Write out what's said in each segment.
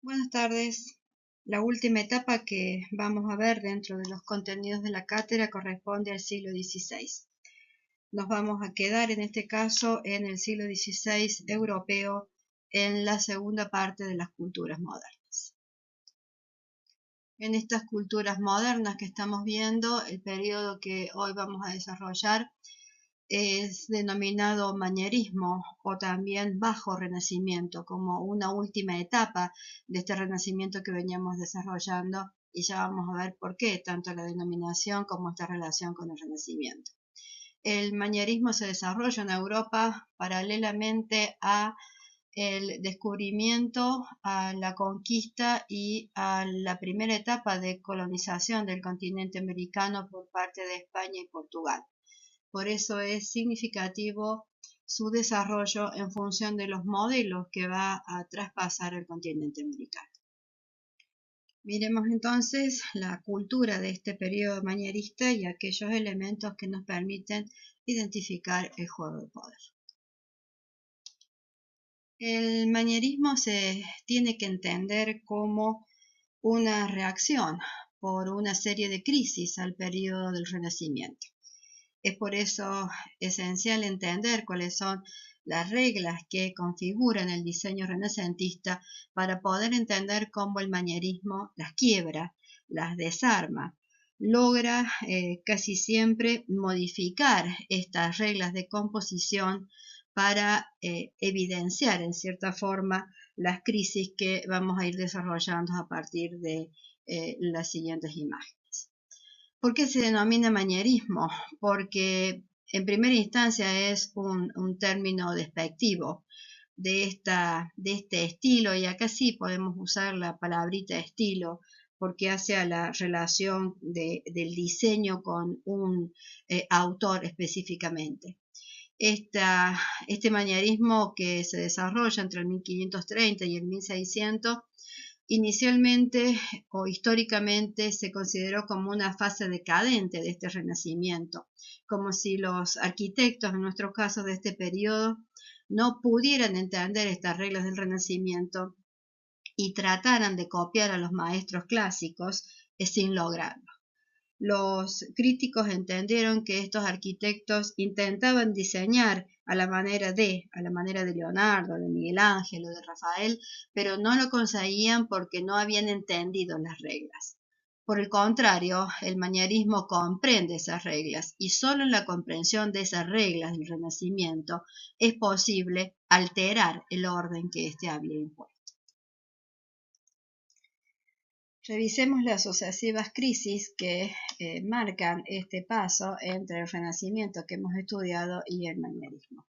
Buenas tardes. La última etapa que vamos a ver dentro de los contenidos de la cátedra corresponde al siglo XVI. Nos vamos a quedar en este caso en el siglo XVI europeo, en la segunda parte de las culturas modernas. En estas culturas modernas que estamos viendo, el periodo que hoy vamos a desarrollar es denominado manierismo o también bajo renacimiento, como una última etapa de este renacimiento que veníamos desarrollando, y ya vamos a ver por qué, tanto la denominación como esta relación con el renacimiento. El manierismo se desarrolla en Europa paralelamente a el descubrimiento, a la conquista y a la primera etapa de colonización del continente americano por parte de España y Portugal. Por eso es significativo su desarrollo en función de los modelos que va a traspasar el continente americano. Miremos entonces la cultura de este periodo manierista y aquellos elementos que nos permiten identificar el juego de poder. El manierismo se tiene que entender como una reacción por una serie de crisis al periodo del Renacimiento. Es por eso esencial entender cuáles son las reglas que configuran el diseño renacentista para poder entender cómo el manierismo las quiebra, las desarma, logra casi siempre modificar estas reglas de composición para evidenciar en cierta forma las crisis que vamos a ir desarrollando a partir de las siguientes imágenes. ¿Por qué se denomina manierismo? Porque en primera instancia es un término despectivo de este estilo, y acá sí podemos usar la palabrita estilo porque hace a la relación del diseño con un autor específicamente. Este manierismo que se desarrolla entre el 1530 y el 1600 inicialmente o históricamente se consideró como una fase decadente de este renacimiento, como si los arquitectos, en nuestro caso de este periodo, no pudieran entender estas reglas del renacimiento y trataran de copiar a los maestros clásicos sin lograrlo. Los críticos entendieron que estos arquitectos intentaban diseñar a la manera de Leonardo, de Miguel Ángel o de Rafael, pero no lo conseguían porque no habían entendido las reglas. Por el contrario, el manierismo comprende esas reglas, y solo en la comprensión de esas reglas del Renacimiento es posible alterar el orden que éste había impuesto. Revisemos las sucesivas crisis que marcan este paso entre el Renacimiento que hemos estudiado y el manierismo.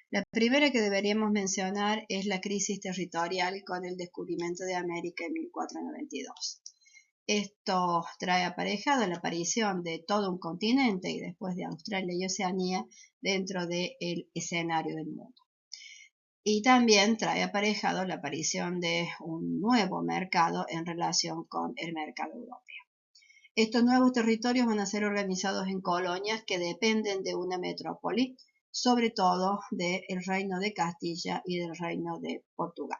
La primera que deberíamos mencionar es la crisis territorial con el descubrimiento de América en 1492. Esto trae aparejado la aparición de todo un continente y después de Australia y Oceanía dentro del escenario del mundo. Y también trae aparejado la aparición de un nuevo mercado en relación con el mercado europeo. Estos nuevos territorios van a ser organizados en colonias que dependen de una metrópoli, sobre todo del Reino de Castilla y del Reino de Portugal.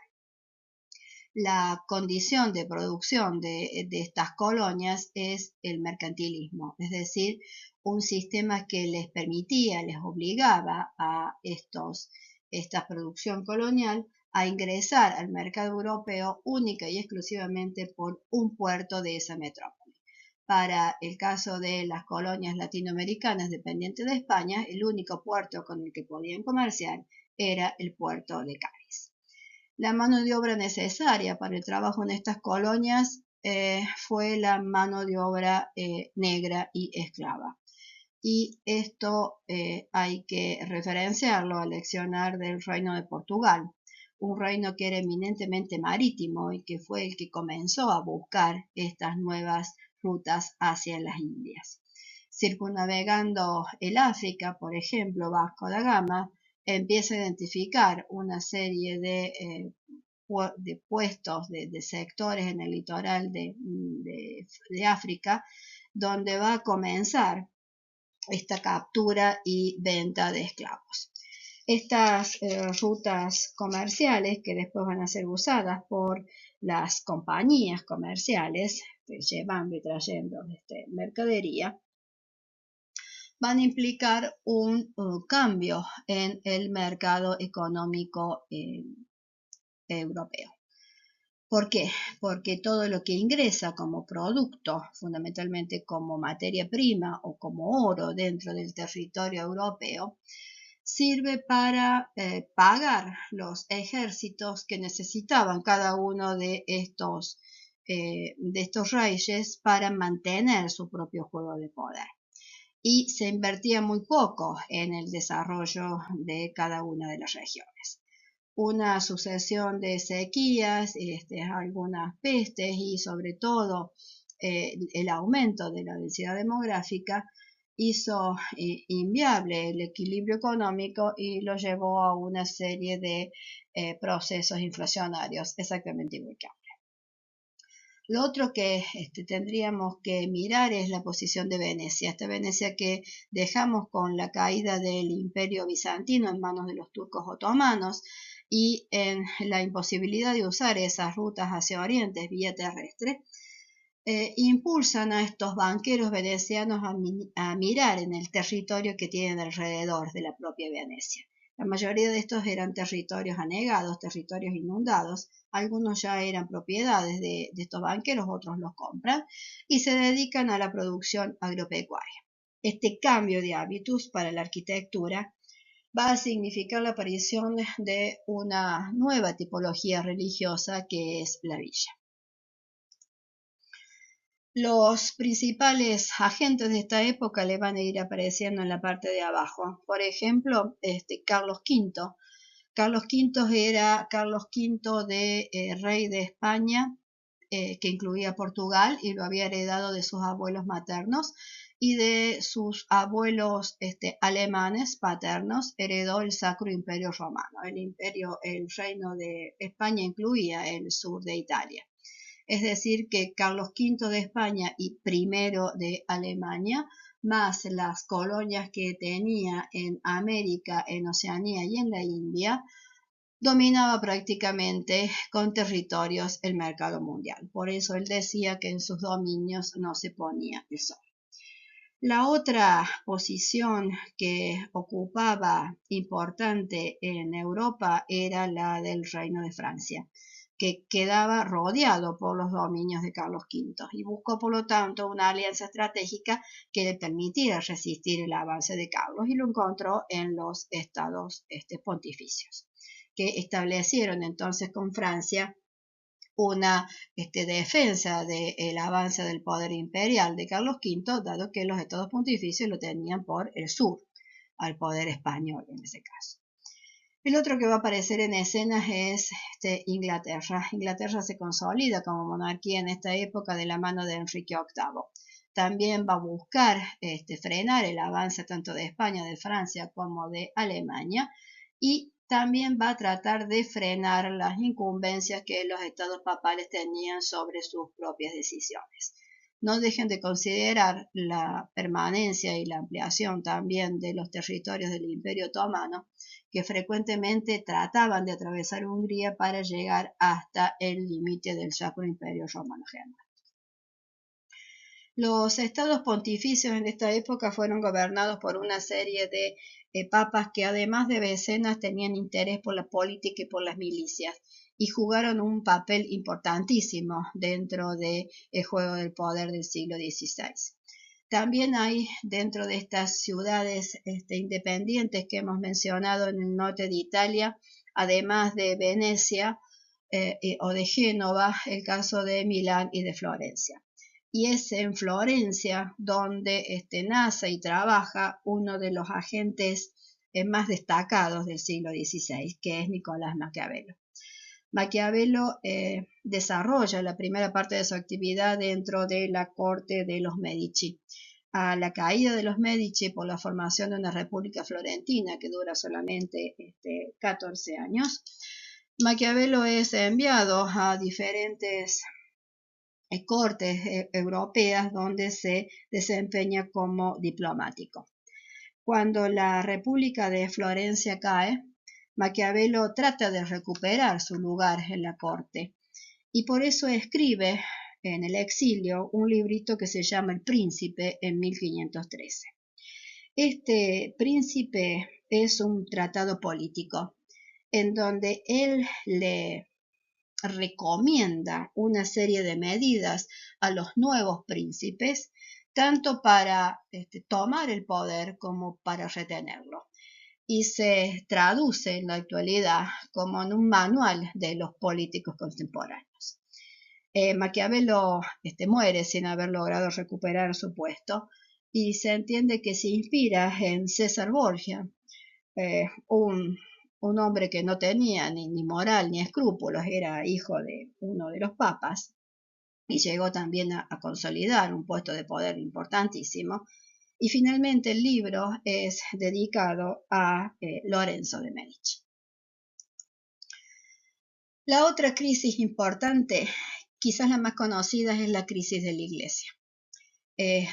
La condición de producción de estas colonias es el mercantilismo, es decir, un sistema que les permitía, les obligaba a esta producción colonial a ingresar al mercado europeo única y exclusivamente por un puerto de esa metrópoli. Para el caso de las colonias latinoamericanas dependientes de España, el único puerto con el que podían comerciar era el puerto de Cádiz. La mano de obra necesaria para el trabajo en estas colonias fue la mano de obra negra y esclava. Y esto hay que referenciarlo al leccionar del Reino de Portugal, un reino que era eminentemente marítimo y que fue el que comenzó a buscar estas nuevas rutas hacia las Indias. Circunnavegando el África, por ejemplo, Vasco da Gama empieza a identificar una serie de puestos, de sectores en el litoral de África, donde va a comenzar esta captura y venta de esclavos. Estas rutas comerciales que después van a ser usadas por las compañías comerciales, llevando y trayendo mercadería, van a implicar un cambio en el mercado económico europeo. ¿Por qué? Porque todo lo que ingresa como producto, fundamentalmente como materia prima o como oro dentro del territorio europeo, sirve para pagar los ejércitos que necesitaban cada uno de estos reyes para mantener su propio juego de poder. Y se invertía muy poco en el desarrollo de cada una de las regiones. Una sucesión de sequías, algunas pestes y sobre todo el aumento de la densidad demográfica hizo inviable el equilibrio económico y lo llevó a una serie de procesos inflacionarios exactamente igual que ahora. Lo otro que tendríamos que mirar es la posición de Venecia. Esta Venecia que dejamos con la caída del Imperio Bizantino en manos de los turcos otomanos y en la imposibilidad de usar esas rutas hacia Oriente vía terrestre, impulsan a estos banqueros venecianos a mirar en el territorio que tienen alrededor de la propia Venecia. La mayoría de estos eran territorios anegados, territorios inundados, algunos ya eran propiedades de estos banqueros, otros los compran y se dedican a la producción agropecuaria. Este cambio de hábitos para la arquitectura va a significar la aparición de una nueva tipología religiosa que es la villa. Los principales agentes de esta época le van a ir apareciendo en la parte de abajo. Por ejemplo, Carlos V. Carlos V era Carlos V de rey de España, que incluía Portugal y lo había heredado de sus abuelos maternos y de sus abuelos alemanes paternos heredó el Sacro Imperio Romano. El reino de España incluía el sur de Italia. Es decir, que Carlos V de España y I de Alemania, más las colonias que tenía en América, en Oceanía y en la India, dominaba prácticamente con territorios el mercado mundial. Por eso él decía que en sus dominios no se ponía el sol. La otra posición que ocupaba importante en Europa era la del Reino de Francia, que quedaba rodeado por los dominios de Carlos V y buscó por lo tanto una alianza estratégica que le permitiera resistir el avance de Carlos y lo encontró en los estados pontificios, que establecieron entonces con Francia una defensa del avance del poder imperial de Carlos V, dado que los estados pontificios lo tenían por el sur, al poder español en ese caso. El otro que va a aparecer en escena es Inglaterra. Inglaterra se consolida como monarquía en esta época de la mano de Enrique VIII. También va a buscar frenar el avance tanto de España, de Francia como de Alemania y también va a tratar de frenar las incumbencias que los estados papales tenían sobre sus propias decisiones. No dejen de considerar la permanencia y la ampliación también de los territorios del Imperio Otomano, que frecuentemente trataban de atravesar Hungría para llegar hasta el límite del Sacro Imperio Romano Germánico. Los estados pontificios en esta época fueron gobernados por una serie de papas que además de mecenas tenían interés por la política y por las milicias y jugaron un papel importantísimo dentro del juego del poder del siglo XVI. También hay dentro de estas ciudades independientes que hemos mencionado en el norte de Italia, además de Venecia o de Génova, el caso de Milán y de Florencia. Y es en Florencia donde nace y trabaja uno de los agentes más destacados del siglo XVI, que es Nicolás Maquiavelo. Maquiavelo desarrolla la primera parte de su actividad dentro de la corte de los Medici. A la caída de los Medici por la formación de una república florentina que dura solamente 14 años, Maquiavelo es enviado a diferentes cortes europeas donde se desempeña como diplomático. Cuando la República de Florencia cae, Maquiavelo trata de recuperar su lugar en la corte y por eso escribe en el exilio un librito que se llama El Príncipe en 1513. Este Príncipe es un tratado político en donde él le recomienda una serie de medidas a los nuevos príncipes, tanto para tomar el poder como para retenerlo. Y se traduce en la actualidad como en un manual de los políticos contemporáneos. Maquiavelo muere sin haber logrado recuperar su puesto y se entiende que se inspira en César Borgia, un hombre que no tenía ni moral ni escrúpulos, era hijo de uno de los papas y llegó también a consolidar un puesto de poder importantísimo. Y finalmente el libro es dedicado a Lorenzo de Medici. La otra crisis importante, quizás la más conocida, es la crisis de la Iglesia.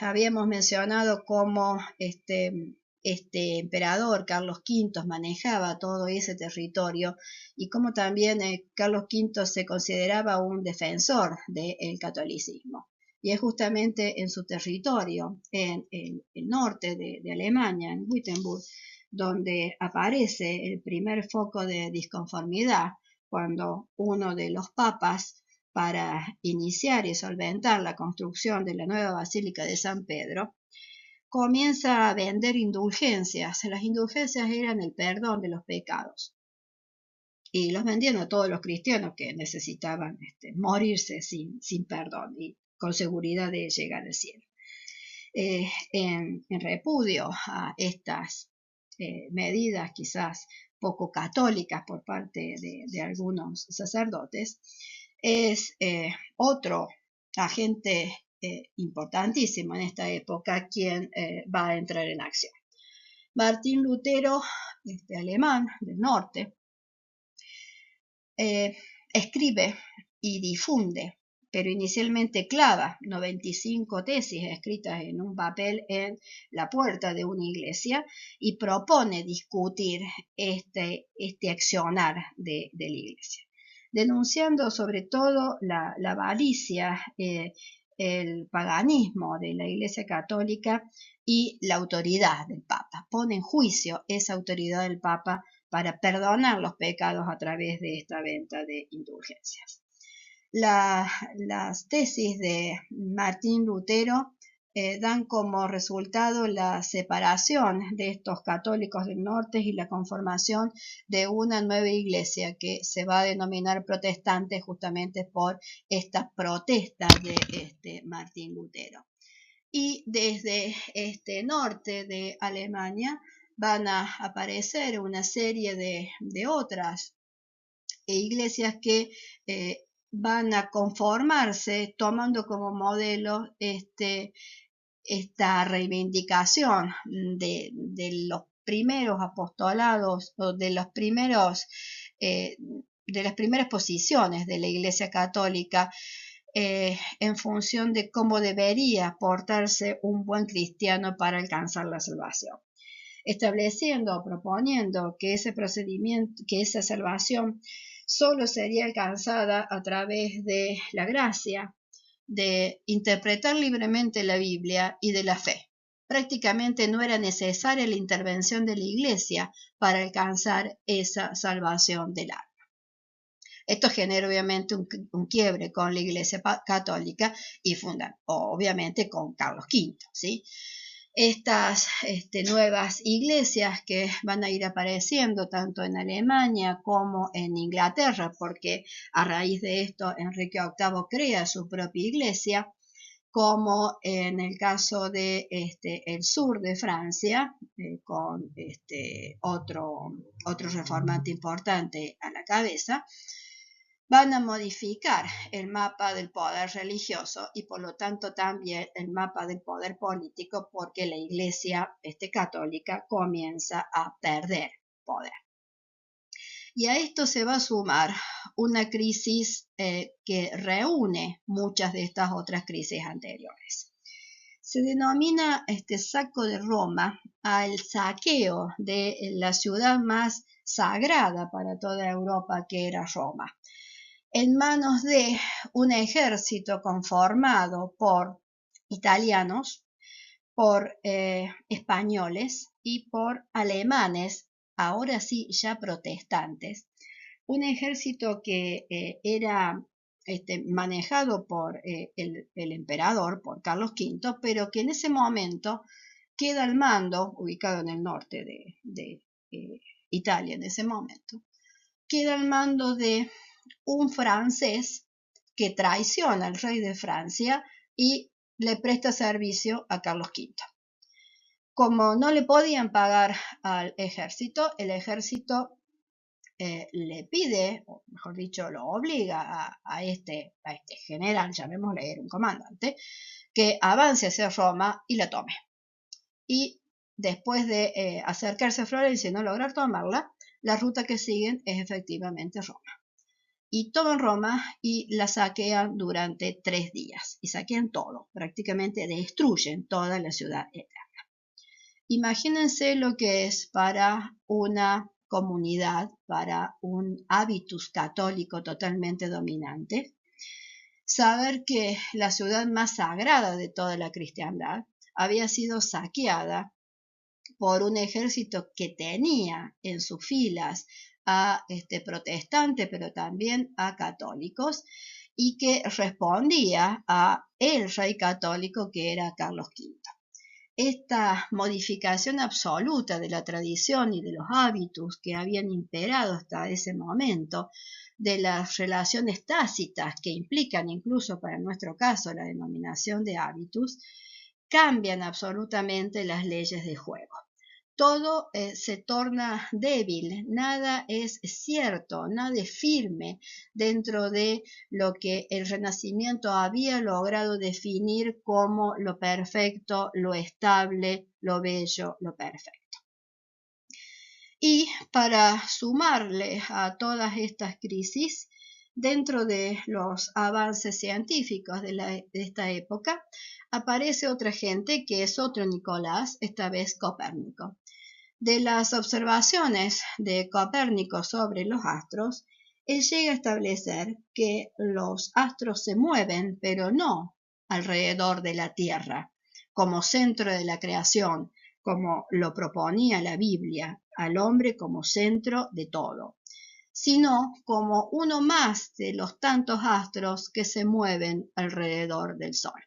Habíamos mencionado cómo este emperador Carlos V manejaba todo ese territorio y cómo también Carlos V se consideraba un defensor del catolicismo. Y es justamente en su territorio, en el norte de Alemania, en Wittenberg, donde aparece el primer foco de disconformidad cuando uno de los papas, para iniciar y solventar la construcción de la nueva Basílica de San Pedro, comienza a vender indulgencias. Las indulgencias eran el perdón de los pecados. Y los vendían a todos los cristianos que necesitaban morirse sin perdón y con seguridad de llegar al cielo. En repudio a estas medidas quizás poco católicas por parte de algunos sacerdotes, es otro agente importantísimo en esta época quien va a entrar en acción. Martín Lutero, alemán del norte, escribe y difunde, pero inicialmente clava 95 tesis escritas en un papel en la puerta de una iglesia y propone discutir este accionar de la iglesia, denunciando sobre todo la avaricia, el paganismo de la Iglesia Católica y la autoridad del Papa. Pone en juicio esa autoridad del Papa para perdonar los pecados a través de esta venta de indulgencias. Las tesis de Martín Lutero dan como resultado la separación de estos católicos del norte y la conformación de una nueva iglesia que se va a denominar protestante justamente por esta protesta de Martín Lutero. Y desde este norte de Alemania van a aparecer una serie de otras iglesias que van a conformarse tomando como modelo esta reivindicación de los primeros apostolados o de las primeras posiciones de la Iglesia Católica en función de cómo debería portarse un buen cristiano para alcanzar la salvación, estableciendo o proponiendo que ese procedimiento, que esa salvación solo sería alcanzada a través de la gracia, de interpretar libremente la Biblia y de la fe. Prácticamente no era necesaria la intervención de la Iglesia para alcanzar esa salvación del alma. Esto genera obviamente un quiebre con la Iglesia Católica y obviamente con Carlos V, ¿sí? Estas nuevas iglesias que van a ir apareciendo tanto en Alemania como en Inglaterra, porque a raíz de esto Enrique VIII crea su propia iglesia, como en el caso de el sur de Francia, con otro reformante importante a la cabeza, van a modificar el mapa del poder religioso y por lo tanto también el mapa del poder político, porque la Iglesia católica comienza a perder poder. Y a esto se va a sumar una crisis que reúne muchas de estas otras crisis anteriores. Se denomina saco de Roma al saqueo de la ciudad más sagrada para toda Europa, que era Roma, en manos de un ejército conformado por italianos, por españoles y por alemanes, ahora sí ya protestantes. Un ejército que era manejado por el emperador, por Carlos V, pero que en ese momento queda al mando, ubicado en el norte de Italia en ese momento, queda al mando de un francés que traiciona al rey de Francia y le presta servicio a Carlos V. Como no le podían pagar al ejército, el ejército le pide, o mejor dicho, lo obliga a este general, llamémosle, era un comandante, que avance hacia Roma y la tome. Y después de acercarse a Florencia y no lograr tomarla, la ruta que siguen es efectivamente Roma. Y toman Roma y la saquean durante 3 días. Y saquean todo, prácticamente destruyen toda la ciudad eterna. Imagínense lo que es para una comunidad, para un hábitus católico totalmente dominante, saber que la ciudad más sagrada de toda la cristiandad había sido saqueada por un ejército que tenía en sus filas a protestantes, pero también a católicos, y que respondía a el rey católico, que era Carlos V. Esta modificación absoluta de la tradición y de los hábitos que habían imperado hasta ese momento, de las relaciones tácitas que implican incluso para nuestro caso la denominación de hábitos, cambian absolutamente las leyes de juego. Todo se torna débil, nada es cierto, nada es firme dentro de lo que el Renacimiento había logrado definir como lo perfecto, lo estable, lo bello, lo perfecto. Y para sumarle a todas estas crisis, dentro de los avances científicos de esta época, aparece otra gente que es otro Nicolás, esta vez Copérnico. De las observaciones de Copérnico sobre los astros, él llega a establecer que los astros se mueven, pero no alrededor de la Tierra, como centro de la creación, como lo proponía la Biblia, al hombre como centro de todo, sino como uno más de los tantos astros que se mueven alrededor del Sol.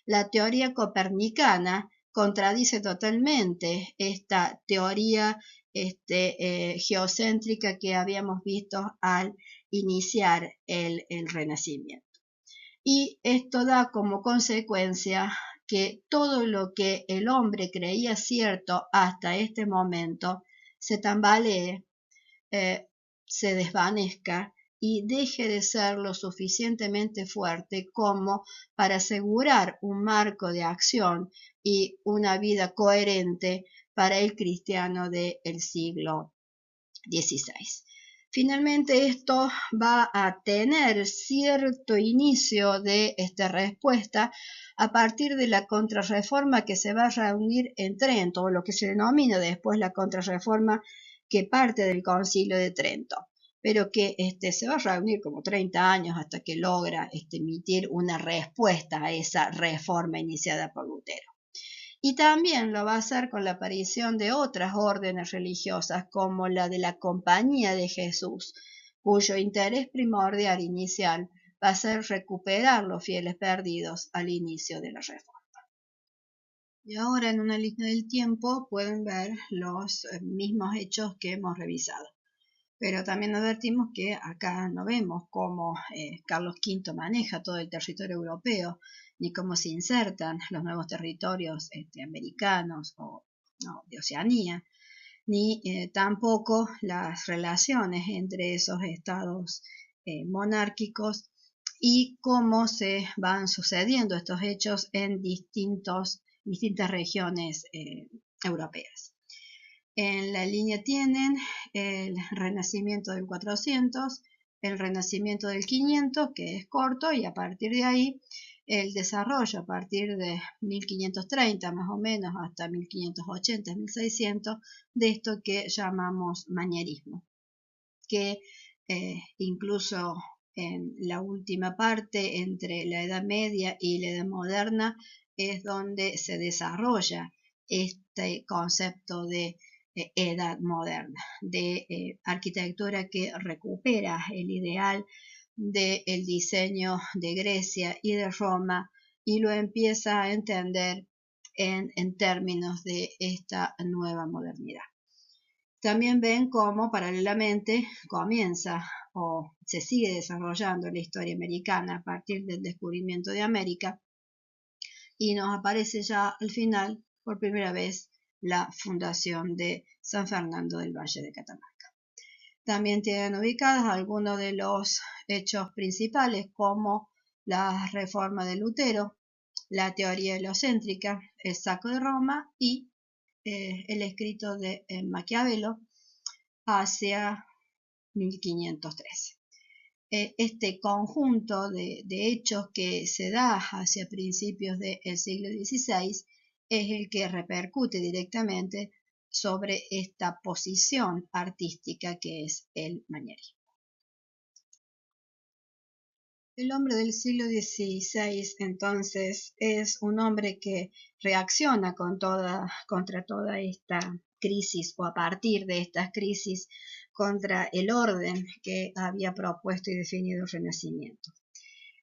La teoría copernicana contradice totalmente esta teoría geocéntrica que habíamos visto al iniciar el Renacimiento. Y esto da como consecuencia que todo lo que el hombre creía cierto hasta este momento se tambalee, se desvanezca y deje de ser lo suficientemente fuerte como para asegurar un marco de acción y una vida coherente para el cristiano del siglo XVI. Finalmente esto va a tener cierto inicio de esta respuesta a partir de la contrarreforma que se va a reunir en Trento, o lo que se denomina después la contrarreforma que parte del Concilio de Trento, pero que se va a reunir como 30 años hasta que logra emitir una respuesta a esa reforma iniciada por Lutero. Y también lo va a hacer con la aparición de otras órdenes religiosas como la de la Compañía de Jesús, cuyo interés primordial inicial va a ser recuperar los fieles perdidos al inicio de la reforma. Y ahora en una línea del tiempo pueden ver los mismos hechos que hemos revisado. Pero también advertimos que acá no vemos cómo Carlos V maneja todo el territorio europeo, ni cómo se insertan los nuevos territorios americanos o de Oceanía, ni tampoco las relaciones entre esos estados monárquicos y cómo se van sucediendo estos hechos en distintas regiones europeas. En la línea tienen el Renacimiento del 400, el Renacimiento del 500, que es corto, y a partir de ahí el desarrollo a partir de 1530 más o menos hasta 1580, 1600 de esto que llamamos manierismo, que incluso en la última parte entre la Edad Media y la Edad Moderna es donde se desarrolla este concepto de edad moderna, de arquitectura que recupera el ideal del diseño de Grecia y de Roma y lo empieza a entender en términos de esta nueva modernidad. También ven cómo paralelamente comienza o se sigue desarrollando la historia americana a partir del descubrimiento de América y nos aparece ya al final por primera vez la fundación de San Fernando del Valle de Catamarca. También tienen ubicados algunos de los hechos principales como la reforma de Lutero, la teoría heliocéntrica, el saco de Roma y el escrito de Maquiavelo hacia 1513. Este conjunto de hechos que se da hacia principios del siglo XVI es el que repercute directamente sobre esta posición artística que es el manierismo. El hombre del siglo XVI entonces es un hombre que reacciona contra toda esta crisis o a partir de estas crisis contra el orden que había propuesto y definido el Renacimiento.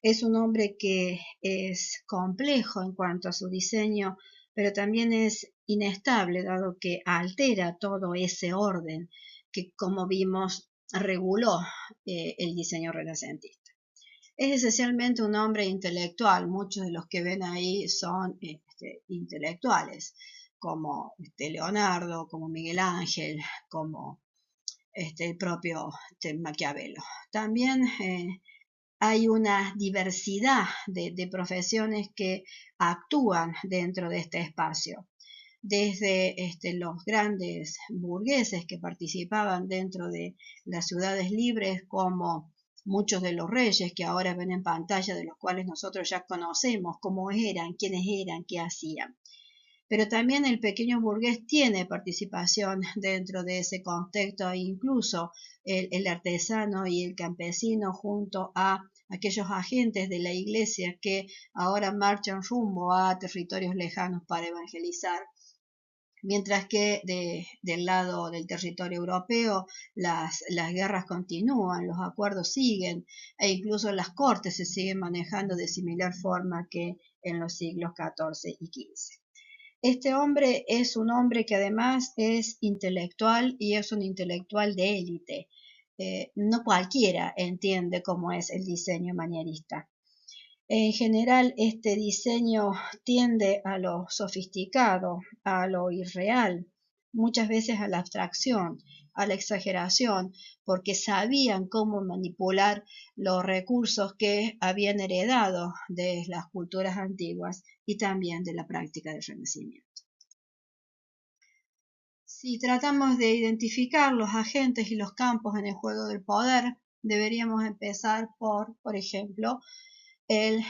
Es un hombre que es complejo en cuanto a su diseño, pero también es inestable dado que altera todo ese orden que, como vimos, reguló el diseño renacentista. Es esencialmente un hombre intelectual, muchos de los que ven ahí son intelectuales, como Leonardo, como Miguel Ángel, como el propio Maquiavelo. También hay una diversidad de profesiones que actúan dentro de este espacio, desde los grandes burgueses que participaban dentro de las ciudades libres, como muchos de los reyes que ahora ven en pantalla, de los cuales nosotros ya conocemos cómo eran, quiénes eran, qué hacían. Pero también el pequeño burgués tiene participación dentro de ese contexto, e incluso el artesano y el campesino junto a aquellos agentes de la iglesia que ahora marchan rumbo a territorios lejanos para evangelizar. Mientras que del lado del territorio europeo las guerras continúan, los acuerdos siguen e incluso las cortes se siguen manejando de similar forma que en los siglos XIV y XV. Este hombre es un hombre que además es intelectual y es un intelectual de élite. No cualquiera entiende cómo es el diseño manierista. En general, este diseño tiende a lo sofisticado, a lo irreal, muchas veces a la abstracción, a la exageración, porque sabían cómo manipular los recursos que habían heredado de las culturas antiguas y también de la práctica del Renacimiento. Si tratamos de identificar los agentes y los campos en el juego del poder, deberíamos empezar por ejemplo, el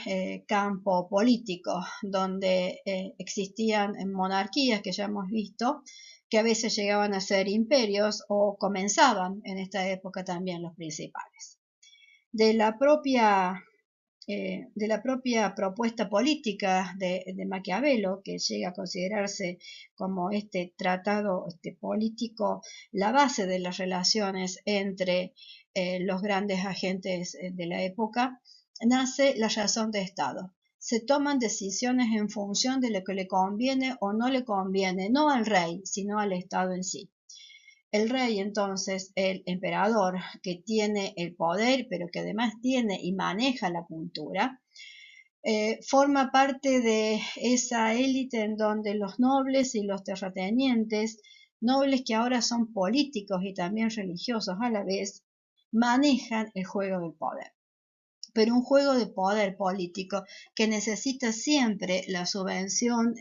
campo político, donde existían monarquías que ya hemos visto, que a veces llegaban a ser imperios o comenzaban en esta época también los principales. De la propia propuesta política de Maquiavelo, que llega a considerarse como este tratado político, la base de las relaciones entre los grandes agentes de la época, nace la razón de Estado. Se toman decisiones en función de lo que le conviene o no le conviene, no al rey, sino al Estado en sí. El rey, entonces, el emperador, que tiene el poder, pero que además tiene y maneja la cultura, forma parte de esa élite en donde los nobles y los terratenientes, nobles que ahora son políticos y también religiosos a la vez, manejan el juego del poder. Pero un juego de poder político que necesita siempre la subvención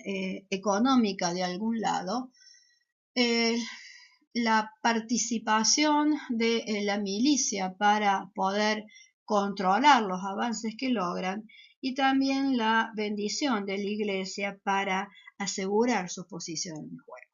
económica de algún lado, la participación de la milicia para poder controlar los avances que logran y también la bendición de la iglesia para asegurar su posición en el juego.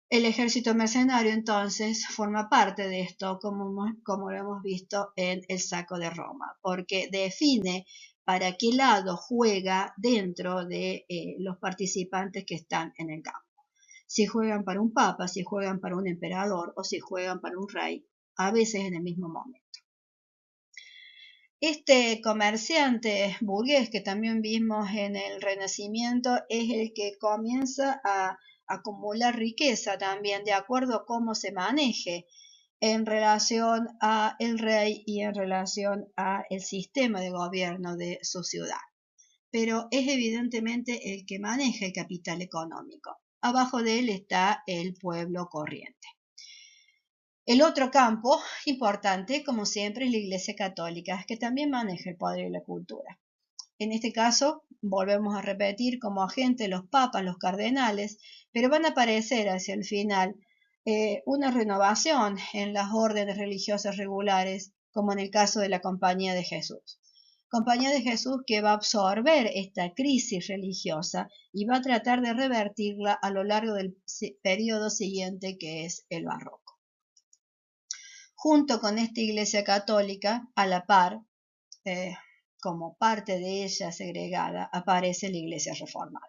El ejército mercenario entonces forma parte de esto, como lo hemos visto en el saco de Roma, porque define para qué lado juega dentro de los participantes que están en el campo. Si juegan para un papa, si juegan para un emperador o si juegan para un rey, a veces en el mismo momento. Este comerciante burgués que también vimos en el Renacimiento es el que comienza a acumular riqueza también de acuerdo a cómo se maneje en relación a el rey y en relación a el sistema de gobierno de su ciudad. Pero es evidentemente el que maneja el capital económico. Abajo de él está el pueblo corriente. El otro campo importante, como siempre, es la Iglesia Católica, que también maneja el poder y la cultura. En este caso, volvemos a repetir como agente los papas, los cardenales, pero van a aparecer hacia el final una renovación en las órdenes religiosas regulares, como en el caso de la Compañía de Jesús. Compañía de Jesús que va a absorber esta crisis religiosa y va a tratar de revertirla a lo largo del periodo siguiente, que es el barroco. Junto con esta Iglesia Católica, a la par, como parte de ella segregada, aparece la Iglesia Reformada.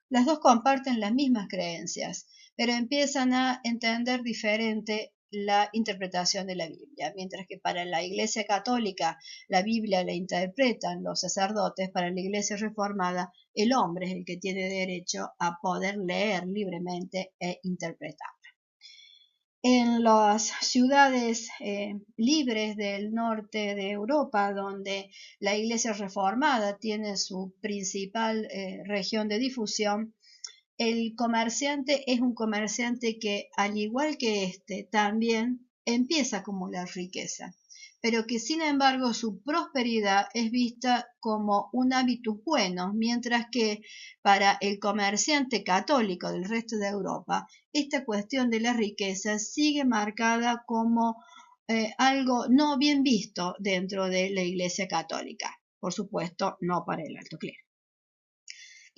Las dos comparten las mismas creencias, pero empiezan a entender diferente la interpretación de la Biblia. Mientras que para la Iglesia Católica la Biblia la interpretan los sacerdotes, para la Iglesia Reformada el hombre es el que tiene derecho a poder leer libremente e interpretar. En las ciudades libres del norte de Europa, donde la Iglesia Reformada tiene su principal región de difusión, el comerciante es un comerciante que, al igual que este, también empieza a acumular riqueza, pero que sin embargo su prosperidad es vista como un hábitus bueno, mientras que para el comerciante católico del resto de Europa, esta cuestión de la riqueza sigue marcada como algo no bien visto dentro de la Iglesia Católica, por supuesto no para el alto clero.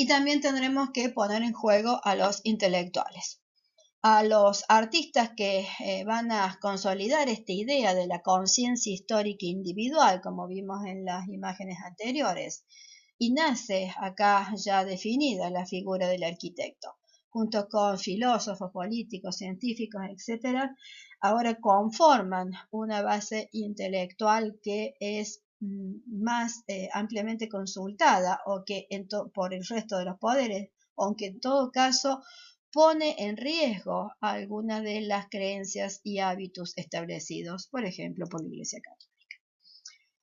Y también tendremos que poner en juego a los intelectuales, a los artistas que van a consolidar esta idea de la conciencia histórica individual, como vimos en las imágenes anteriores, y nace acá ya definida la figura del arquitecto, junto con filósofos, políticos, científicos, etc., ahora conforman una base intelectual que es más ampliamente consultada o que por el resto de los poderes, aunque en todo caso pone en riesgo algunas de las creencias y hábitos establecidos, por ejemplo, por la Iglesia Católica.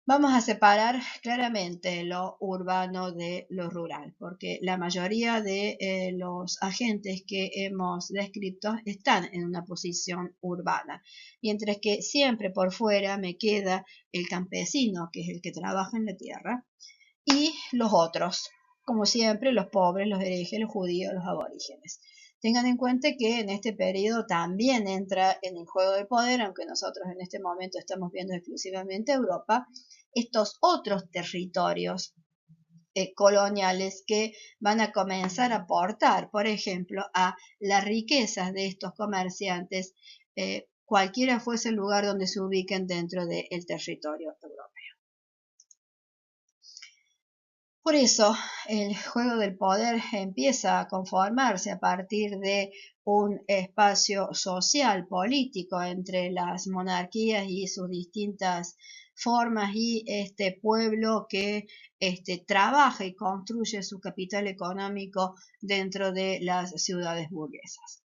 Vamos a separar claramente lo urbano de lo rural, porque la mayoría de los agentes que hemos descrito están en una posición urbana, mientras que siempre por fuera me queda el campesino, que es el que trabaja en la tierra, y los otros, como siempre, los pobres, los herejes, los judíos, los aborígenes. Tengan en cuenta que en este periodo también entra en el juego del poder, aunque nosotros en este momento estamos viendo exclusivamente Europa, estos otros territorios coloniales que van a comenzar a aportar, por ejemplo, a las riquezas de estos comerciantes, cualquiera fuese el lugar donde se ubiquen dentro del territorio europeo. Por eso el juego del poder empieza a conformarse a partir de un espacio social, político entre las monarquías y sus distintas formas y este pueblo que trabaja y construye su capital económico dentro de las ciudades burguesas.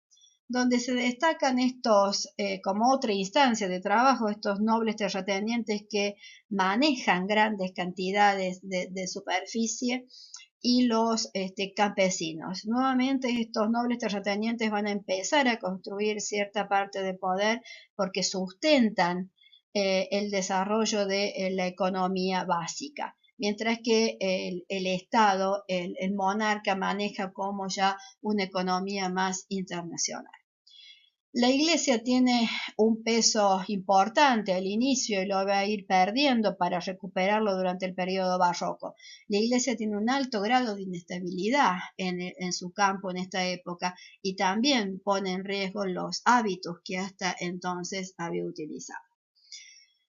Donde se destacan estos, como otra instancia de trabajo, estos nobles terratenientes que manejan grandes cantidades de superficie y los campesinos. Nuevamente estos nobles terratenientes van a empezar a construir cierta parte de poder porque sustentan el desarrollo de la economía básica, mientras que el Estado, el monarca maneja como ya una economía más internacional. La iglesia tiene un peso importante al inicio y lo va a ir perdiendo para recuperarlo durante el periodo barroco. La iglesia tiene un alto grado de inestabilidad en su campo en esta época y también pone en riesgo los hábitos que hasta entonces había utilizado.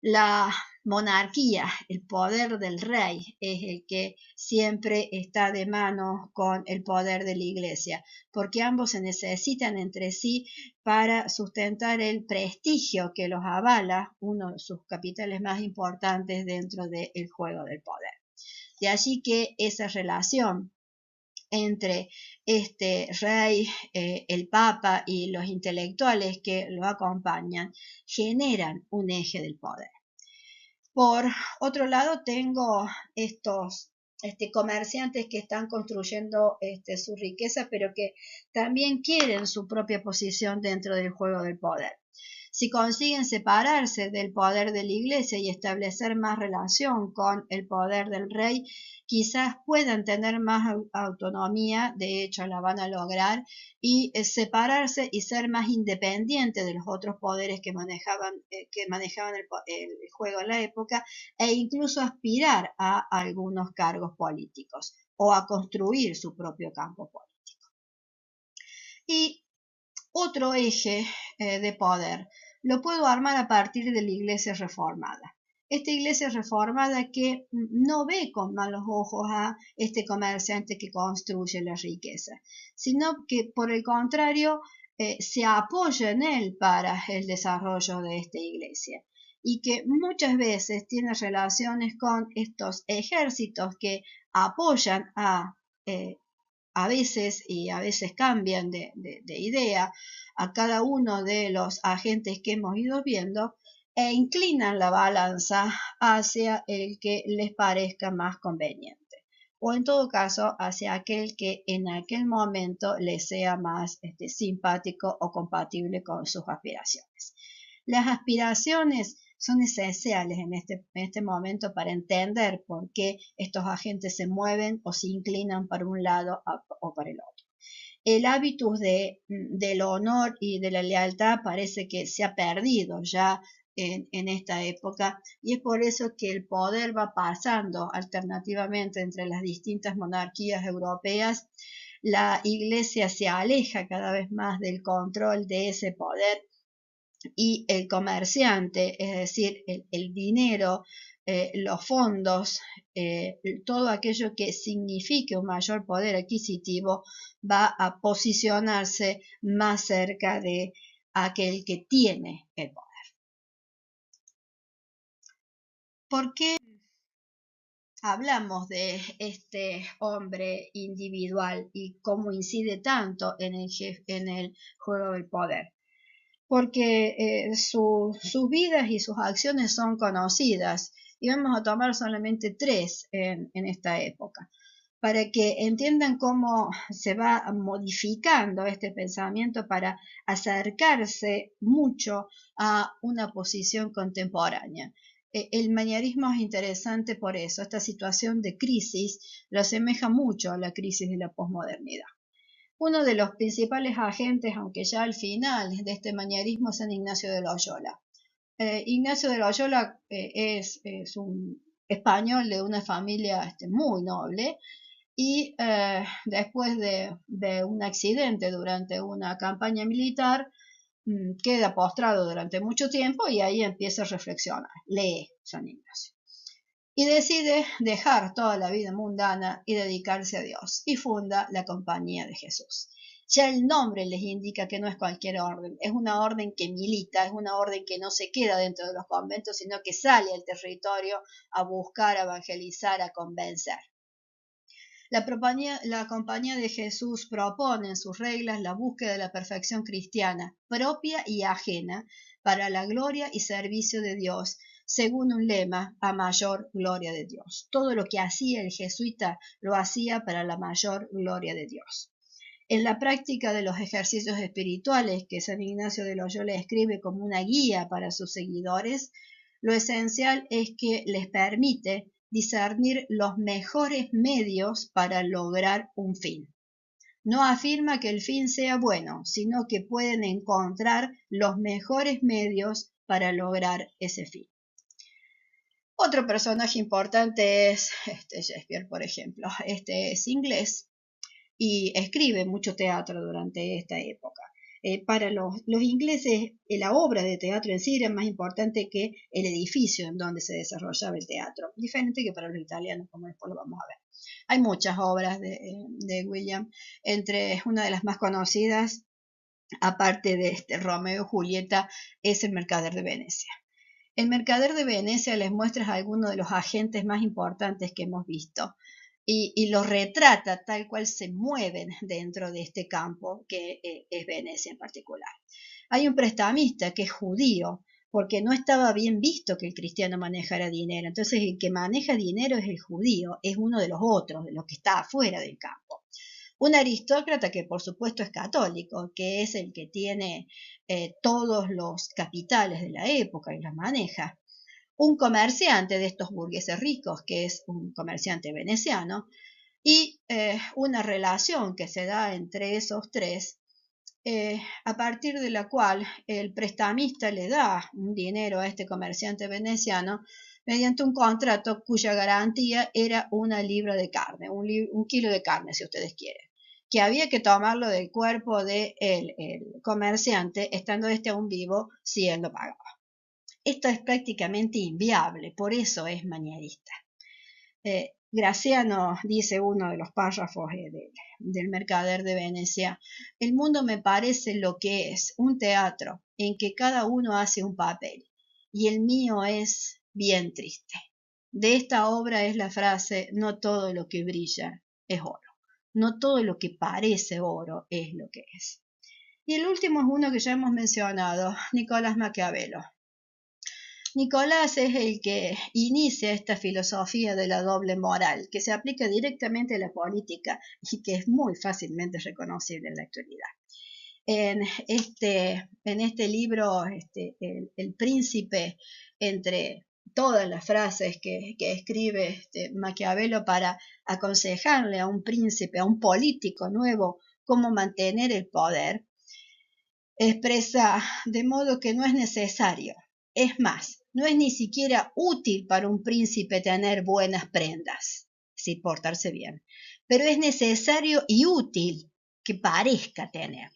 La monarquía, el poder del rey, es el que siempre está de mano con el poder de la iglesia, porque ambos se necesitan entre sí para sustentar el prestigio que los avala, uno de sus capitales más importantes dentro del juego del poder. De allí que esa relación entre este rey, el papa y los intelectuales que lo acompañan generan un eje del poder. Por otro lado, tengo estos comerciantes que están construyendo su riqueza, pero que también quieren su propia posición dentro del juego del poder. Si consiguen separarse del poder de la iglesia y establecer más relación con el poder del rey, quizás puedan tener más autonomía, de hecho la van a lograr, y separarse y ser más independientes de los otros poderes que manejaban el juego en la época, e incluso aspirar a algunos cargos políticos o a construir su propio campo político. Y otro eje de poder lo puedo armar a partir de la iglesia reformada. Esta iglesia reformada que no ve con malos ojos a este comerciante que construye la riqueza, sino que por el contrario se apoya en él para el desarrollo de esta iglesia y que muchas veces tiene relaciones con estos ejércitos que apoyan a veces y a veces cambian de idea a cada uno de los agentes que hemos ido viendo e inclinan la balanza hacia el que les parezca más conveniente o en todo caso hacia aquel que en aquel momento les sea más simpático o compatible con sus aspiraciones. Las aspiraciones son esenciales en este momento para entender por qué estos agentes se mueven o se inclinan para un lado o para el otro. El hábitus del honor y de la lealtad parece que se ha perdido ya en esta época y es por eso que el poder va pasando alternativamente entre las distintas monarquías europeas. La iglesia se aleja cada vez más del control de ese poder y el comerciante, es decir, el dinero, los fondos, todo aquello que signifique un mayor poder adquisitivo va a posicionarse más cerca de aquel que tiene el poder. ¿Por qué hablamos de este hombre individual y cómo incide tanto en el juego del poder? Porque sus vidas y sus acciones son conocidas y vamos a tomar solamente tres en esta época para que entiendan cómo se va modificando este pensamiento para acercarse mucho a una posición contemporánea. El manierismo es interesante por eso, esta situación de crisis lo asemeja mucho a la crisis de la posmodernidad. Uno de los principales agentes, aunque ya al final de este manierismo, es San Ignacio de Loyola. Ignacio de Loyola es un español de una familia muy noble y después de un accidente durante una campaña militar queda postrado durante mucho tiempo y ahí empieza a reflexionar, lee San Ignacio y decide dejar toda la vida mundana y dedicarse a Dios y funda la Compañía de Jesús. Ya el nombre les indica que no es cualquier orden, es una orden que milita, es una orden que no se queda dentro de los conventos, sino que sale al territorio a buscar, a evangelizar, a convencer. La Compañía de Jesús propone en sus reglas la búsqueda de la perfección cristiana, propia y ajena, para la gloria y servicio de Dios, según un lema, a mayor gloria de Dios. Todo lo que hacía el jesuita lo hacía para la mayor gloria de Dios. En la práctica de los ejercicios espirituales que San Ignacio de Loyola escribe como una guía para sus seguidores, lo esencial es que les permite discernir los mejores medios para lograr un fin. No afirma que el fin sea bueno, sino que pueden encontrar los mejores medios para lograr ese fin. Otro personaje importante es Shakespeare, por ejemplo. Este es inglés y escribe mucho teatro durante esta época. Para los ingleses, la obra de teatro en sí era más importante que el edificio en donde se desarrollaba el teatro, diferente que para los italianos, como después lo vamos a ver. Hay muchas obras de William, entre una de las más conocidas, aparte de Romeo y Julieta, es El Mercader de Venecia. El Mercader de Venecia les muestra a algunos de los agentes más importantes que hemos visto y los retrata tal cual se mueven dentro de este campo que es Venecia en particular. Hay un prestamista que es judío porque no estaba bien visto que el cristiano manejara dinero. Entonces el que maneja dinero es el judío, es uno de los otros, de los que está afuera del campo. Un aristócrata que por supuesto es católico, que es el que tiene todos los capitales de la época y los maneja. Un comerciante de estos burgueses ricos, que es un comerciante veneciano, y una relación que se da entre esos tres, a partir de la cual el prestamista le da un dinero a este comerciante veneciano mediante un contrato cuya garantía era una libra de carne, un kilo de carne si ustedes quieren, que había que tomarlo del cuerpo del comerciante, estando este aún vivo, si él lo pagaba. Esto es prácticamente inviable, por eso es manierista. Graciano dice uno de los párrafos del Mercader de Venecia: el mundo me parece lo que es, un teatro en que cada uno hace un papel, y el mío es bien triste. De esta obra es la frase: no todo lo que brilla es oro, no todo lo que parece oro es lo que es. Y el último es uno que ya hemos mencionado, Nicolás Maquiavelo. Nicolás es el que inicia esta filosofía de la doble moral, que se aplica directamente a la política y que es muy fácilmente reconocible en la actualidad. En este libro, el príncipe, entre todas las frases que escribe Maquiavelo para aconsejarle a un príncipe, a un político nuevo, cómo mantener el poder, expresa de modo que no es necesario. Es más, no es ni siquiera útil para un príncipe tener buenas prendas, si portarse bien, pero es necesario y útil que parezca tenerla.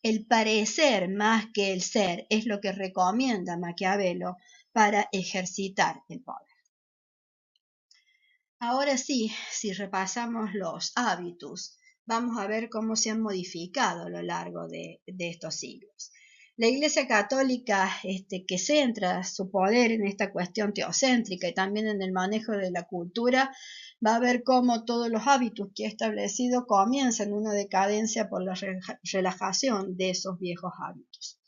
El parecer más que el ser es lo que recomienda Maquiavelo para ejercitar el poder. Ahora sí, si repasamos los hábitos, vamos a ver cómo se han modificado a lo largo de estos siglos. La Iglesia Católica, que centra su poder en esta cuestión teocéntrica y también en el manejo de la cultura, va a ver cómo todos los hábitos que ha establecido comienzan una decadencia por la relajación de esos viejos hábitos.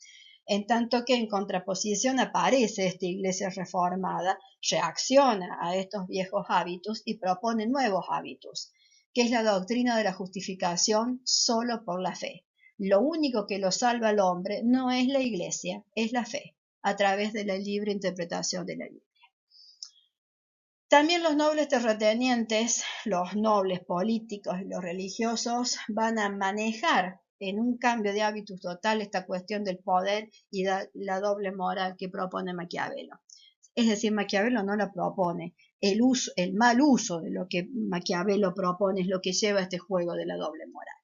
En tanto que en contraposición aparece esta Iglesia reformada, reacciona a estos viejos hábitos y propone nuevos hábitos, que es la doctrina de la justificación solo por la fe. Lo único que lo salva al hombre no es la Iglesia, es la fe, a través de la libre interpretación de la Biblia. También los nobles terratenientes, los nobles políticos y los religiosos van a manejar en un cambio de hábitos total esta cuestión del poder y la doble moral que propone Maquiavelo. Es decir, Maquiavelo no la propone, el mal uso de lo que Maquiavelo propone es lo que lleva a este juego de la doble moral.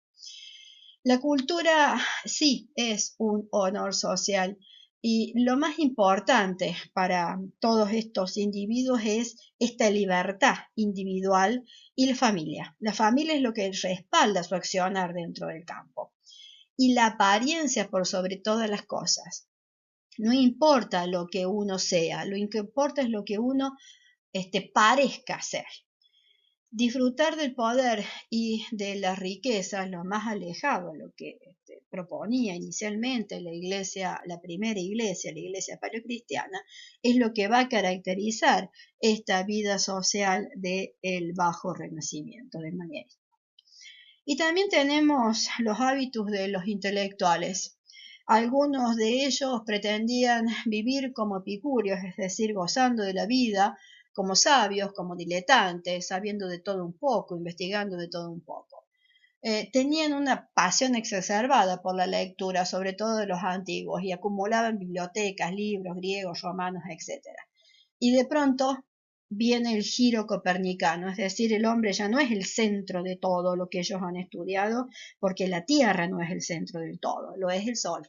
La cultura sí es un honor social y lo más importante para todos estos individuos es esta libertad individual y la familia. La familia es lo que respalda su accionar dentro del campo. Y la apariencia por sobre todas las cosas. No importa lo que uno sea, lo que importa es lo que uno parezca ser. Disfrutar del poder y de las riquezas, lo más alejado a lo que proponía inicialmente la iglesia, la primera iglesia, la iglesia paleocristiana, es lo que va a caracterizar esta vida social del bajo renacimiento del manierismo. Y también tenemos los hábitos de los intelectuales. Algunos de ellos pretendían vivir como epicúreos, es decir, gozando de la vida, como sabios, como diletantes, sabiendo de todo un poco, investigando de todo un poco. tenían una pasión exacerbada por la lectura, sobre todo de los antiguos, y acumulaban bibliotecas, libros griegos, romanos, etc. Y de pronto viene el giro copernicano, es decir, el hombre ya no es el centro de todo lo que ellos han estudiado, porque la Tierra no es el centro del todo, lo es el Sol.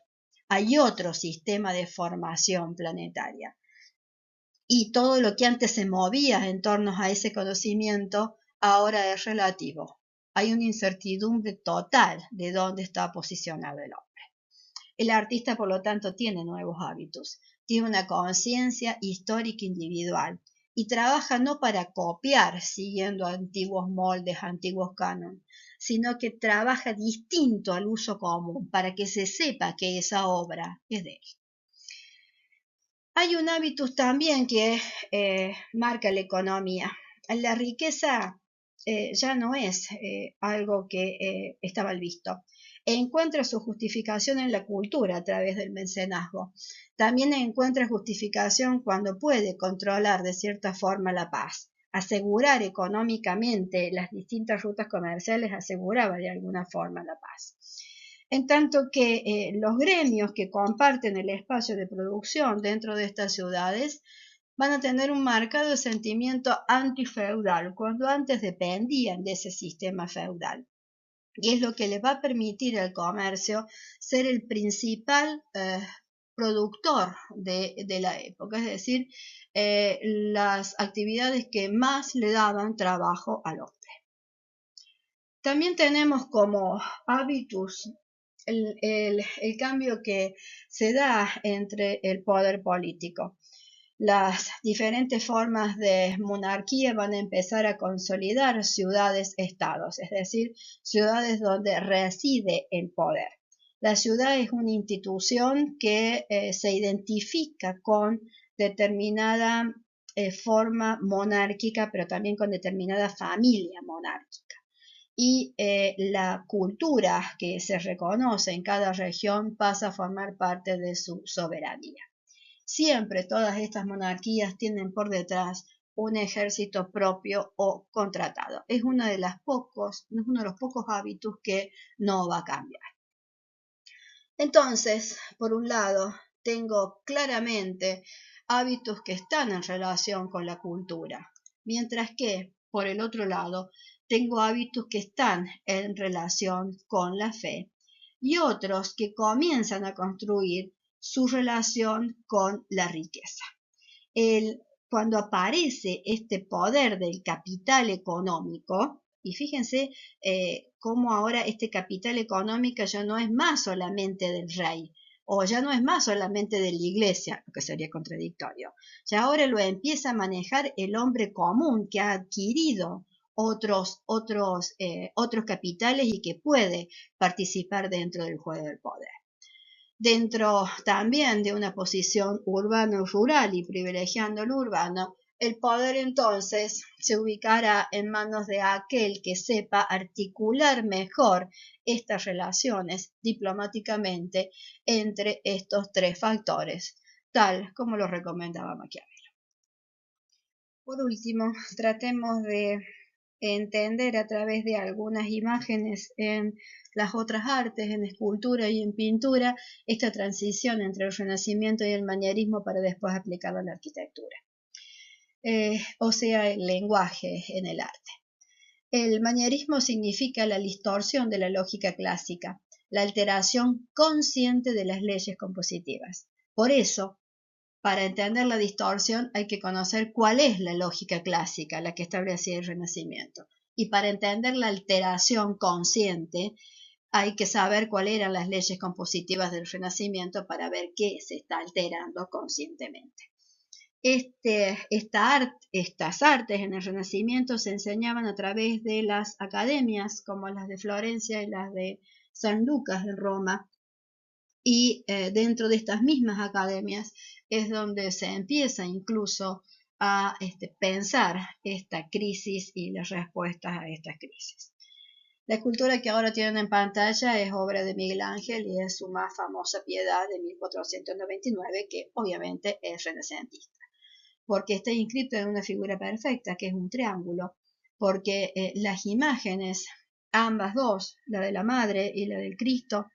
Hay otro sistema de formación planetaria. Y todo lo que antes se movía en torno a ese conocimiento ahora es relativo. Hay una incertidumbre total de dónde está posicionado el hombre. El artista, por lo tanto, tiene nuevos hábitos, tiene una conciencia histórica individual y trabaja no para copiar siguiendo antiguos moldes, antiguos cánones, sino que trabaja distinto al uso común para que se sepa que esa obra es de él. Hay un hábitus también que marca la economía. La riqueza ya no es algo que está mal visto. Encuentra su justificación en la cultura a través del mecenazgo. También encuentra justificación cuando puede controlar de cierta forma la paz. Asegurar económicamente las distintas rutas comerciales aseguraba de alguna forma la paz. En tanto que los gremios que comparten el espacio de producción dentro de estas ciudades van a tener un marcado sentimiento antifeudal, cuando antes dependían de ese sistema feudal. Y es lo que le va a permitir al comercio ser el principal productor de la época, es decir, las actividades que más le daban trabajo al hombre. También tenemos como hábitus el cambio que se da entre el poder político. Las diferentes formas de monarquía van a empezar a consolidar ciudades-estados, es decir, ciudades donde reside el poder. La ciudad es una institución que se identifica con determinada forma monárquica, pero también con determinada familia monárquica. Y la cultura que se reconoce en cada región pasa a formar parte de su soberanía. Siempre todas estas monarquías tienen por detrás un ejército propio o contratado. Es uno de los pocos hábitos que no va a cambiar. Entonces, por un lado, tengo claramente hábitos que están en relación con la cultura, mientras que, por el otro lado, tengo hábitos que están en relación con la fe y otros que comienzan a construir su relación con la riqueza. Cuando aparece este poder del capital económico, y fíjense cómo ahora este capital económico ya no es más solamente del rey, o ya no es más solamente de la iglesia, lo que sería contradictorio. Ya ahora lo empieza a manejar el hombre común que ha adquirido otros capitales y que puede participar dentro del juego del poder. Dentro también de una posición urbano-rural y privilegiando lo urbano, el poder entonces se ubicará en manos de aquel que sepa articular mejor estas relaciones diplomáticamente entre estos tres factores, tal como lo recomendaba Maquiavelo. Por último, tratemos de entender a través de algunas imágenes en las otras artes, en escultura y en pintura, esta transición entre el Renacimiento y el manierismo para después aplicarlo a la arquitectura. O sea, el lenguaje en el arte. El manierismo significa la distorsión de la lógica clásica, la alteración consciente de las leyes compositivas. Por eso, para entender la distorsión hay que conocer cuál es la lógica clásica, la que establecía el Renacimiento. Y para entender la alteración consciente hay que saber cuáles eran las leyes compositivas del Renacimiento para ver qué se está alterando conscientemente. Estas artes en el Renacimiento se enseñaban a través de las academias como las de Florencia y las de San Lucas en Roma, y dentro de estas mismas academias es donde se empieza incluso a pensar esta crisis y las respuestas a estas crisis. La escultura que ahora tienen en pantalla es obra de Miguel Ángel y es su más famosa Piedad de 1499, que obviamente es renacentista, porque está inscrito en una figura perfecta, que es un triángulo, porque las imágenes ambas dos, la de la Madre y la del Cristo,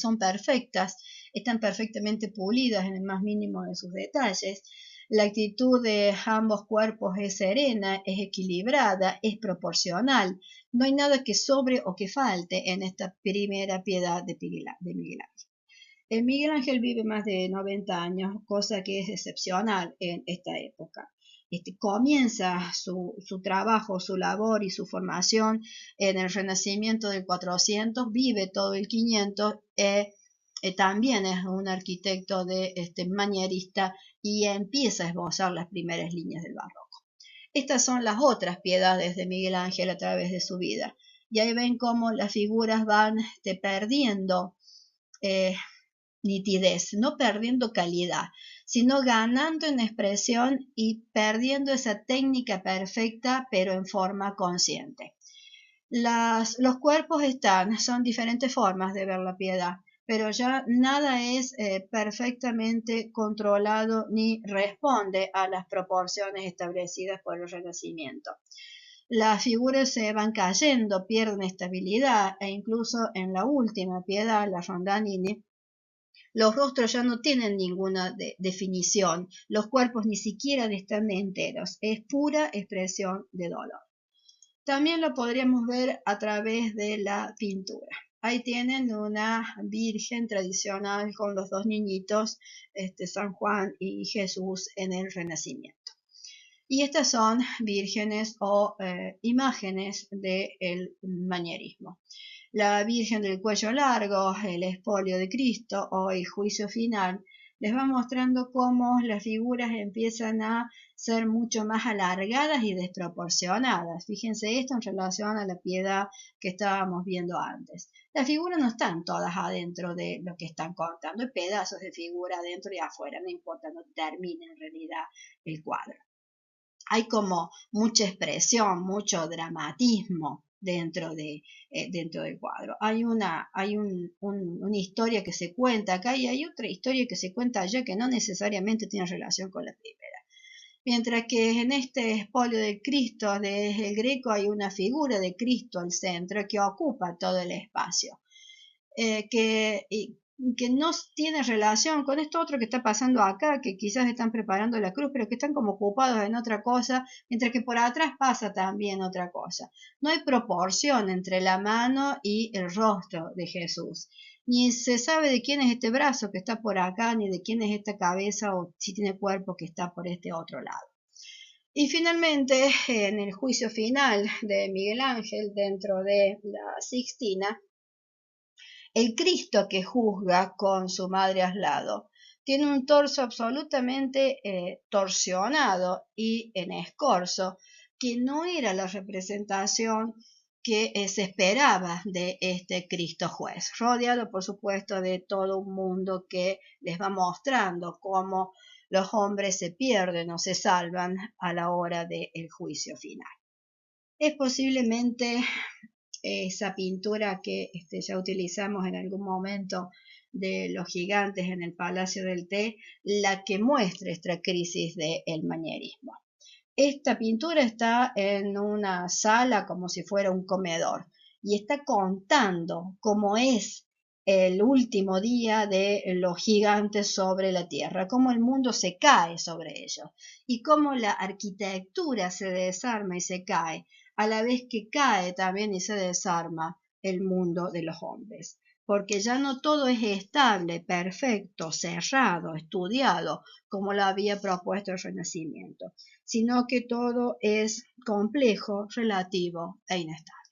son perfectas, están perfectamente pulidas en el más mínimo de sus detalles. La actitud de ambos cuerpos es serena, es equilibrada, es proporcional. No hay nada que sobre o que falte en esta primera piedad de Miguel Ángel. Miguel Ángel vive más de 90 años, cosa que es excepcional en esta época. Comienza su trabajo, su labor y su formación en el Renacimiento del 400, vive todo el 500, también es un arquitecto manierista y empieza a esbozar las primeras líneas del barroco. Estas son las otras piedades de Miguel Ángel a través de su vida. Y ahí ven cómo las figuras van perdiendo nitidez, no perdiendo calidad, sino ganando en expresión y perdiendo esa técnica perfecta, pero en forma consciente. Los cuerpos son diferentes formas de ver la piedad, pero ya nada es perfectamente controlado ni responde a las proporciones establecidas por el Renacimiento. Las figuras se van cayendo, pierden estabilidad e incluso en la última piedad, la Rondanini, los rostros ya no tienen ninguna definición, los cuerpos ni siquiera están enteros, es pura expresión de dolor. También lo podríamos ver a través de la pintura. Ahí tienen una Virgen tradicional con los dos niñitos, San Juan y Jesús en el Renacimiento. Y estas son vírgenes o imágenes del manierismo. La Virgen del cuello largo, el expolio de Cristo o el juicio final, les va mostrando cómo las figuras empiezan a ser mucho más alargadas y desproporcionadas. Fíjense esto en relación a la piedad que estábamos viendo antes. Las figuras no están todas adentro de lo que están contando, hay pedazos de figura adentro y afuera, no importa, no termina en realidad el cuadro. Hay como mucha expresión, mucho dramatismo dentro del cuadro. Hay una historia que se cuenta acá y hay otra historia que se cuenta allá que no necesariamente tiene relación con la primera. Mientras que en este expolio de Cristo del Greco hay una figura de Cristo al centro que ocupa todo el espacio, que no tiene relación con esto otro que está pasando acá, que quizás están preparando la cruz, pero que están como ocupados en otra cosa, mientras que por atrás pasa también otra cosa. No hay proporción entre la mano y el rostro de Jesús. Ni se sabe de quién es este brazo que está por acá, ni de quién es esta cabeza o si tiene cuerpo que está por este otro lado. Y finalmente, en el juicio final de Miguel Ángel dentro de la Sixtina, el Cristo que juzga con su madre al lado tiene un torso absolutamente torsionado y en escorzo, que no era la representación que se esperaba de este Cristo juez, rodeado por supuesto de todo un mundo que les va mostrando cómo los hombres se pierden o se salvan a la hora del juicio final. Es posiblemente esa pintura que ya utilizamos en algún momento de los gigantes en el Palacio del Té, la que muestra esta crisis del manierismo. Esta pintura está en una sala como si fuera un comedor y está contando cómo es el último día de los gigantes sobre la tierra, cómo el mundo se cae sobre ellos y cómo la arquitectura se desarma y se cae, a la vez que cae también y se desarma el mundo de los hombres, porque ya no todo es estable, perfecto, cerrado, estudiado, como lo había propuesto el Renacimiento, sino que todo es complejo, relativo e inestable.